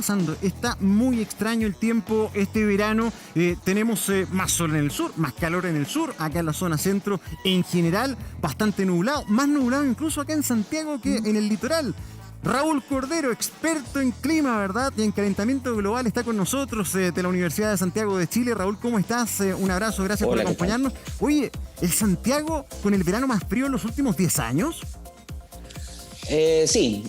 pasando? Está muy extraño el tiempo este verano. Tenemos más sol en el sur, más calor en el sur, acá en la zona centro en general, bastante nublado, más nublado incluso acá en Santiago que en el litoral. Raúl Cordero, experto en clima, ¿verdad? Y en calentamiento global, está con nosotros de la Universidad de Santiago de Chile. Raúl, ¿cómo estás? Un abrazo, gracias por acompañarnos. Oye, ¿el Santiago con el verano más frío en los últimos 10 años? Sí,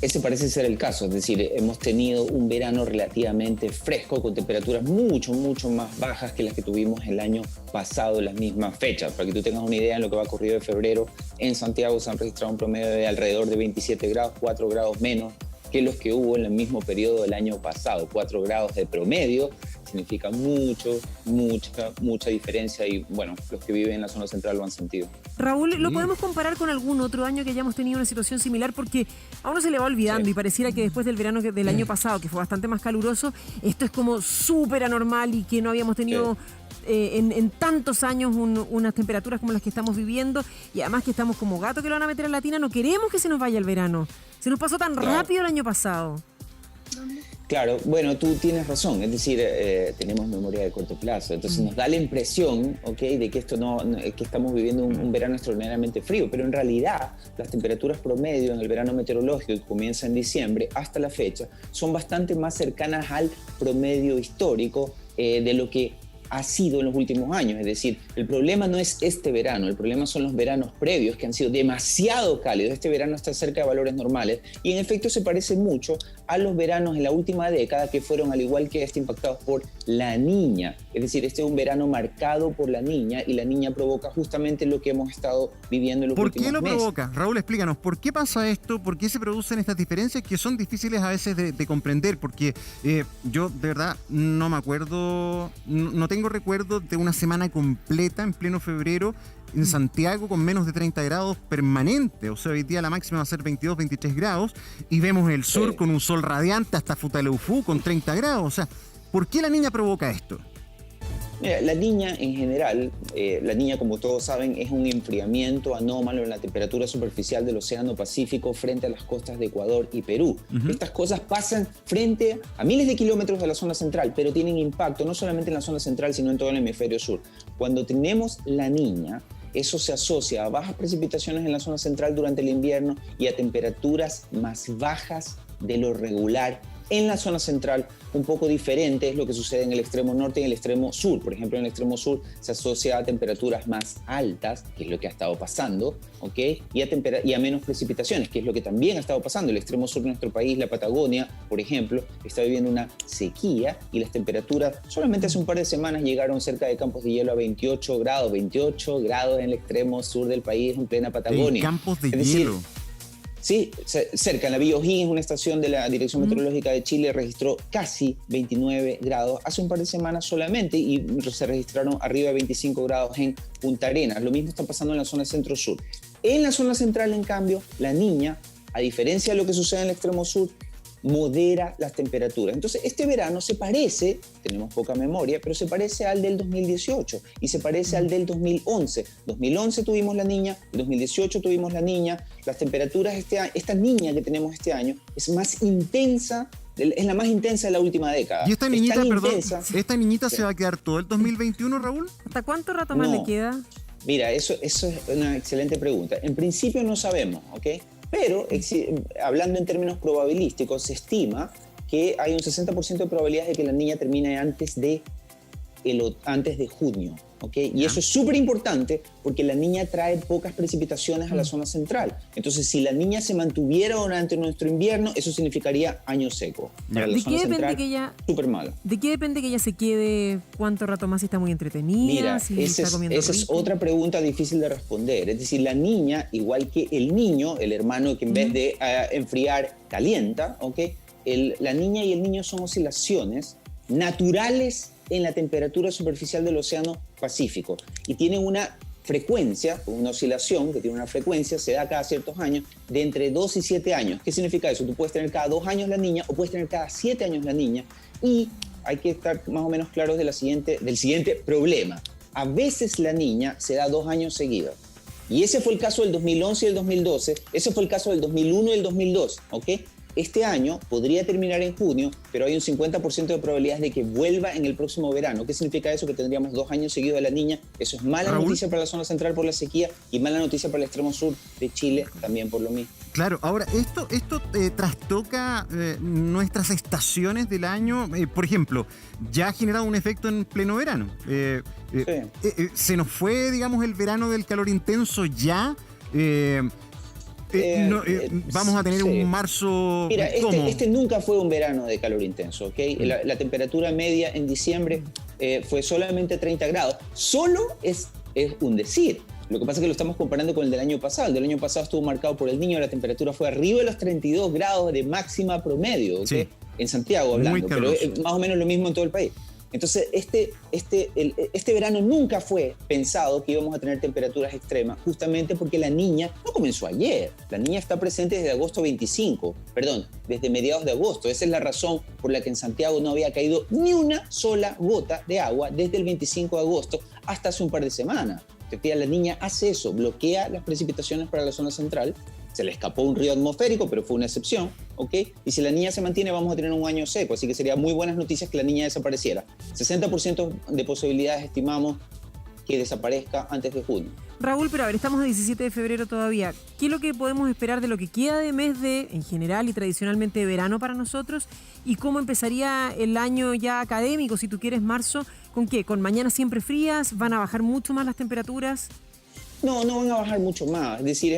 ese parece ser el caso. Es decir, hemos tenido un verano relativamente fresco con temperaturas mucho más bajas que las que tuvimos el año pasado en las mismas fechas. Para que tú tengas una idea, en lo que va corrido de febrero, en Santiago se han registrado un promedio de alrededor de 27 grados, 4 grados menos que los que hubo en el mismo periodo del año pasado. 4 grados de promedio significa mucha diferencia y, bueno, los que viven en la zona central lo han sentido. Raúl, ¿lo podemos comparar con algún otro año que hayamos tenido una situación similar? Porque a uno se le va olvidando y pareciera que después del verano del año pasado, que fue bastante más caluroso, esto es como súper anormal y que no habíamos tenido en tantos años unas temperaturas como las que estamos viviendo, y además que estamos como gato que lo van a meter a la tina. No queremos que se nos vaya el verano. Se nos pasó tan rápido el año pasado. Claro, bueno, tú tienes razón, es decir, tenemos memoria de corto plazo, entonces nos da la impresión, de que que estamos viviendo un verano extraordinariamente frío, pero en realidad las temperaturas promedio en el verano meteorológico que comienza en diciembre hasta la fecha son bastante más cercanas al promedio histórico de lo que ha sido en los últimos años. Es decir, el problema no es este verano, el problema son los veranos previos que han sido demasiado cálidos. Este verano está cerca de valores normales y en efecto se parece mucho a los veranos en la última década que fueron, al igual que este, impactados por la Niña. Es decir, este es un verano marcado por la Niña y la Niña provoca justamente lo que hemos estado viviendo en los últimos meses. ¿Por qué lo provoca? Raúl, explícanos, ¿por qué pasa esto? ¿Por qué se producen estas diferencias que son difíciles a veces de comprender? Porque yo de verdad no me acuerdo, no tengo recuerdo de una semana completa en pleno febrero en Santiago con menos de 30 grados permanente. O sea, hoy día la máxima va a ser 22, 23 grados y vemos el sur con un sol radiante hasta Futaleufú con 30 grados. O sea, ¿por qué la Niña provoca esto? Mira, la Niña en general, la Niña, como todos saben, es un enfriamiento anómalo en la temperatura superficial del Océano Pacífico frente a las costas de Ecuador y Perú. Estas cosas pasan frente a miles de kilómetros de la zona central, pero tienen impacto no solamente en la zona central, sino en todo el hemisferio sur. Cuando tenemos la Niña, eso se asocia a bajas precipitaciones en la zona central durante el invierno y a temperaturas más bajas de lo regular en la zona central. Un poco diferente es lo que sucede en el extremo norte y en el extremo sur. Por ejemplo, en el extremo sur se asocia a temperaturas más altas, que es lo que ha estado pasando, y a menos precipitaciones, que es lo que también ha estado pasando. El extremo sur de nuestro país, la Patagonia, por ejemplo, está viviendo una sequía y las temperaturas solamente hace un par de semanas llegaron cerca de campos de hielo a 28 grados en el extremo sur del país, en plena Patagonia. Campos de hielo. Sí, cerca, en la Villa O'Higgins, una estación de la Dirección Meteorológica de Chile registró casi 29 grados hace un par de semanas solamente y se registraron arriba de 25 grados en Punta Arenas. Lo mismo está pasando en la zona centro-sur. En la zona central, en cambio, la Niña, a diferencia de lo que sucede en el extremo sur, modera las temperaturas. Entonces, este verano se parece, tenemos poca memoria, pero se parece al del 2018 y se parece al del 2011. 2011 tuvimos la Niña, 2018 tuvimos la Niña. Las temperaturas esta Niña que tenemos este año es más intensa, es la más intensa de la última década. Y esta niñita, ¿esta niñita se va a quedar todo el 2021, Raúl? ¿Hasta cuánto rato más le queda? Mira, eso es una excelente pregunta. En principio no sabemos, pero hablando en términos probabilísticos, se estima que hay un 60% de probabilidades de que la Niña termine antes de junio. Y eso es súper importante porque la Niña trae pocas precipitaciones a la zona central. Entonces, si la Niña se mantuviera durante nuestro invierno, eso significaría año seco. Para la zona central, súper malo. ¿De qué depende que ella se quede? ¿Cuánto rato más? Si está muy entretenida. Mira, si está comiendo esa es otra pregunta difícil de responder. Es decir, la Niña, igual que el niño, el hermano que en vez de enfriar, calienta, la Niña y el niño son oscilaciones naturales en la temperatura superficial del Océano Pacífico y tienen una frecuencia, una oscilación que tiene una frecuencia, se da cada ciertos años, de entre 2 y 7 años. ¿Qué significa eso? Tú puedes tener cada 2 años la Niña o puedes tener cada 7 años la Niña y hay que estar más o menos claros del siguiente problema. A veces la Niña se da 2 años seguidos. Y ese fue el caso del 2011 y el 2012, ese fue el caso del 2001 y el 2002, este año podría terminar en junio, pero hay un 50% de probabilidades de que vuelva en el próximo verano. ¿Qué significa eso? Que tendríamos 2 años seguidos de la Niña. Eso es mala noticia para la zona central por la sequía y mala noticia para el extremo sur de Chile también por lo mismo. Claro, ahora, esto trastoca nuestras estaciones del año. Por ejemplo, ya ha generado un efecto en pleno verano. Se nos fue, digamos, el verano del calor intenso ya. Vamos a tener un marzo. Mira, este nunca fue un verano de calor intenso, ¿ok? La temperatura media en diciembre fue solamente 30 grados. Solo es un decir. Lo que pasa es que lo estamos comparando con el del año pasado. El del año pasado estuvo marcado por el Niño, la temperatura fue arriba de los 32 grados de máxima promedio, ¿ok? Sí. En Santiago hablando, pero es más o menos lo mismo en todo el país. Entonces, este verano nunca fue pensado que íbamos a tener temperaturas extremas, justamente porque la Niña no comenzó ayer. La Niña está presente desde desde mediados de agosto. Esa es la razón por la que en Santiago no había caído ni una sola gota de agua desde el 25 de agosto hasta hace un par de semanas. La Niña hace eso, bloquea las precipitaciones para la zona central. Se le escapó un río atmosférico, pero fue una excepción, ¿ok? Y si la Niña se mantiene, vamos a tener un año seco, así que sería muy buenas noticias que la Niña desapareciera. 60% de posibilidades estimamos que desaparezca antes de junio. Raúl, pero a ver, estamos a 17 de febrero todavía. ¿Qué es lo que podemos esperar de lo que queda de mes en general y tradicionalmente de verano para nosotros? ¿Y cómo empezaría el año ya académico, si tú quieres, marzo? ¿Con qué? ¿Con mañanas siempre frías? ¿Van a bajar mucho más las temperaturas? No van a bajar mucho más. Es decir,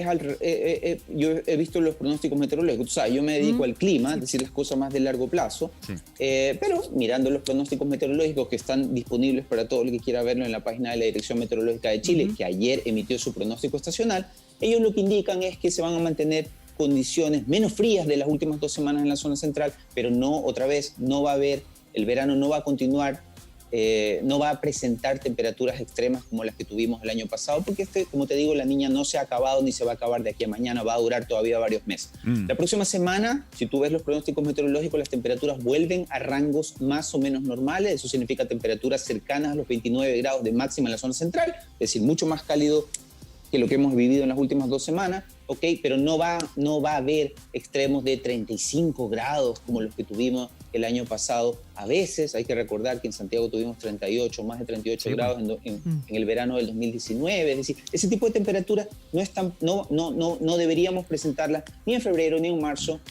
yo he visto los pronósticos meteorológicos. Tú sabes, yo me dedico al clima, es decir, las cosas más de largo plazo. Sí. Pero mirando los pronósticos meteorológicos que están disponibles para todo el que quiera verlo en la página de la Dirección Meteorológica de Chile, que ayer emitió su pronóstico estacional, ellos lo que indican es que se van a mantener condiciones menos frías de las últimas 2 semanas en la zona central, pero no va a haber, el verano no va a continuar. No va a presentar temperaturas extremas como las que tuvimos el año pasado, porque como te digo, la Niña no se ha acabado ni se va a acabar de aquí a mañana, va a durar todavía varios meses. La próxima semana, si tú ves los pronósticos meteorológicos, las temperaturas vuelven a rangos más o menos normales. Eso significa temperaturas cercanas a los 29 grados de máxima en la zona central, es decir, mucho más cálido que lo que hemos vivido en las últimas 2 semanas, ¿ok? Pero no va a haber extremos de 35 grados como los que tuvimos el año pasado. A veces hay que recordar que en Santiago tuvimos 38, más de 38 grados en el verano del 2019. Es decir, ese tipo de temperaturas no deberíamos presentarlas ni en febrero ni en marzo,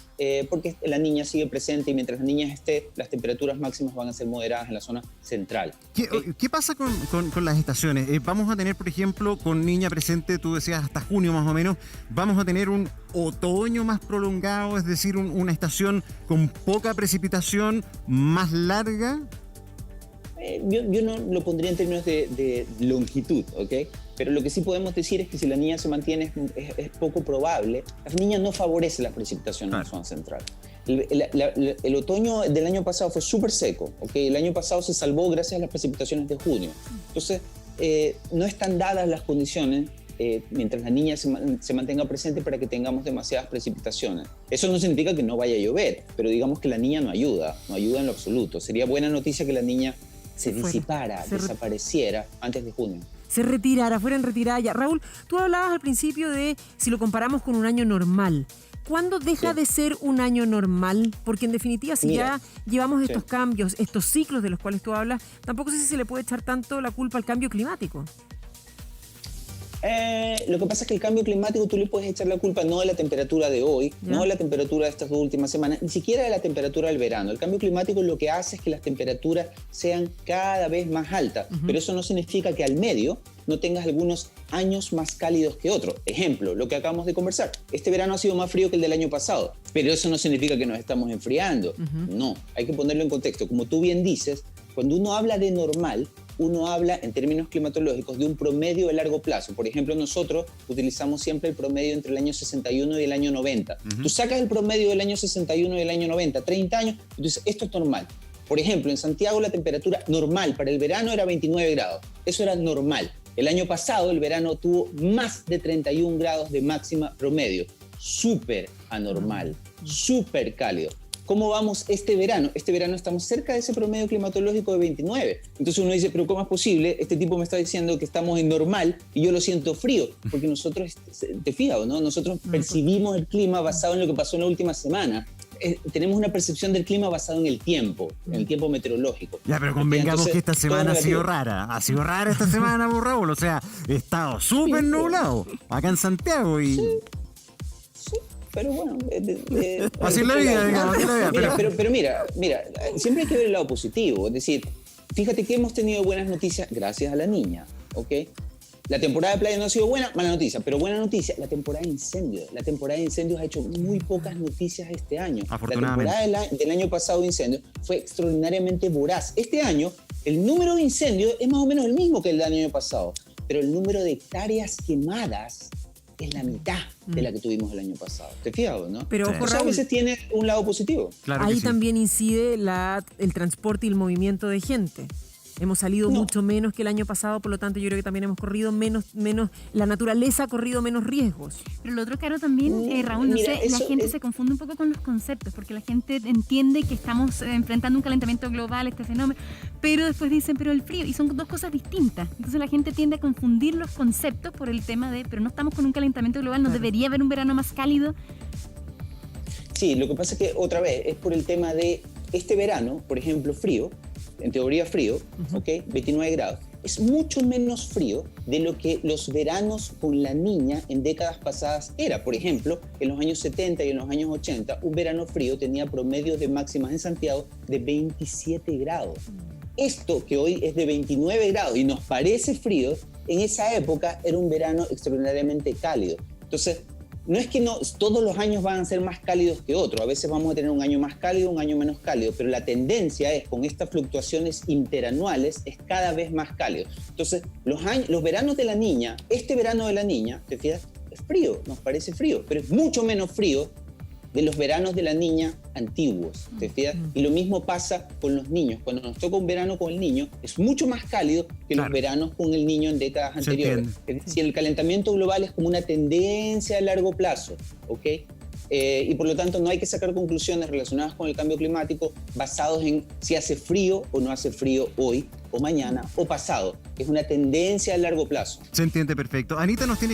porque la Niña sigue presente y mientras la Niña esté, las temperaturas máximas van a ser moderadas en la zona central. ¿Qué pasa con las estaciones? Vamos a tener, por ejemplo, con Niña presente, tú decías hasta junio más o menos, vamos a tener un otoño más prolongado, es decir, una estación con poca precipitación, más larga. Yo no lo pondría en términos de longitud, ¿ok? Pero lo que sí podemos decir es que si la Niña se mantiene es poco probable. La Niña no favorece las precipitaciones en la zona central. El otoño del año pasado fue súper seco, ¿ok? El año pasado se salvó gracias a las precipitaciones de junio. Entonces, no están dadas las condiciones mientras la Niña se mantenga presente para que tengamos demasiadas precipitaciones. Eso no significa que no vaya a llover, pero digamos que la Niña no ayuda en lo absoluto. Sería buena noticia que la Niña se disipara, desapareciera antes de junio. Se retirara, fuera en retirada ya. Raúl, tú hablabas al principio de si lo comparamos con un año normal. ¿Cuándo deja de ser un año normal? Porque en definitiva, si ya llevamos estos cambios, estos ciclos de los cuales tú hablas, tampoco sé si se le puede echar tanto la culpa al cambio climático. Lo que pasa es que el cambio climático tú le puedes echar la culpa no de la temperatura de hoy, no de la temperatura de estas 2 últimas semanas, ni siquiera de la temperatura del verano. El cambio climático lo que hace es que las temperaturas sean cada vez más altas, pero eso no significa que al medio no tengas algunos años más cálidos que otros. Ejemplo, lo que acabamos de conversar. Este verano ha sido más frío que el del año pasado, pero eso no significa que nos estamos enfriando. No, hay que ponerlo en contexto. Como tú bien dices, cuando uno habla de normal, uno habla en términos climatológicos de un promedio de largo plazo. Por ejemplo, nosotros utilizamos siempre el promedio entre el año 61 y el año 90. Tú sacas el promedio del año 61 y el año 90, 30 años, y tú dices, esto es normal. Por ejemplo, en Santiago la temperatura normal para el verano era 29 grados. Eso era normal. El año pasado el verano tuvo más de 31 grados de máxima promedio. Súper anormal, súper cálido. ¿Cómo vamos este verano? Este verano estamos cerca de ese promedio climatológico de 29. Entonces uno dice, pero ¿cómo es posible? Este tipo me está diciendo que estamos en normal y yo lo siento frío. Porque nosotros, te fijas, ¿no? Nosotros percibimos el clima basado en lo que pasó en la última semana. tenemos una percepción del clima basada en el tiempo meteorológico. Ya, pero convengamos Entonces, que esta semana ha sido rara. Ha sido rara esta semana, por Raúl. O sea, he estado súper nublado acá en Santiago y... Sí, pero bueno. Así es la vida, digamos, así es la vida. Pero mira, siempre hay que ver el lado positivo. Es decir, fíjate que hemos tenido buenas noticias gracias a la niña, ¿ok? La temporada de playa no ha sido buena, mala noticia, pero buena noticia, la temporada de incendios. La temporada de incendios ha hecho muy pocas noticias este año. Afortunadamente. La temporada del año pasado de incendios fue extraordinariamente voraz. Este año, el número de incendios es más o menos el mismo que el del año pasado, pero el número de hectáreas quemadas es la mitad de la que tuvimos el año pasado. ¿Te fijas, no? Pero, Sí. ojo, O sea, a Raúl, veces tiene un lado positivo. Claro que ahí sí. también incide el transporte y el movimiento de gente. Hemos salido mucho menos que el año pasado, por lo tanto yo creo que también hemos corrido menos, la naturaleza ha corrido menos riesgos. Pero lo otro, Caro, también, Raúl, no Mira, sé, la eso gente es... se confunde un poco con los conceptos, porque la gente entiende que estamos enfrentando un calentamiento global, este fenómeno, pero después dicen, pero el frío, y son dos cosas distintas. Entonces la gente tiende a confundir los conceptos por el tema de, pero no estamos con un calentamiento global, ¿no debería haber un verano más cálido? Sí, lo que pasa es que, otra vez, es por el tema de este verano, por ejemplo, frío, en teoría frío, ¿ok? 29 grados. Es mucho menos frío de lo que los veranos con la niña en décadas pasadas era. Por ejemplo, en los años 70 y en los años 80, un verano frío tenía promedios de máximas en Santiago de 27 grados. Esto que hoy es de 29 grados y nos parece frío, en esa época era un verano extraordinariamente cálido. Entonces, no es que todos los años van a ser más cálidos que otros, a veces vamos a tener un año más cálido, un año menos cálido, pero la tendencia es, con estas fluctuaciones interanuales, es cada vez más cálido. Entonces, los veranos de la niña, este verano de la niña, ¿te fijas? Es frío, nos parece frío, pero es mucho menos frío de los veranos de la niña antiguos, ¿te fijas? Y lo mismo pasa con los niños. Cuando nos toca un verano con el niño, es mucho más cálido que los veranos con el niño en décadas anteriores. Es decir, el calentamiento global es como una tendencia a largo plazo, ¿ok? Y por lo tanto no hay que sacar conclusiones relacionadas con el cambio climático basados en si hace frío o no hace frío hoy, o mañana, o pasado. Es una tendencia a largo plazo. Se entiende perfecto. Anita nos tiene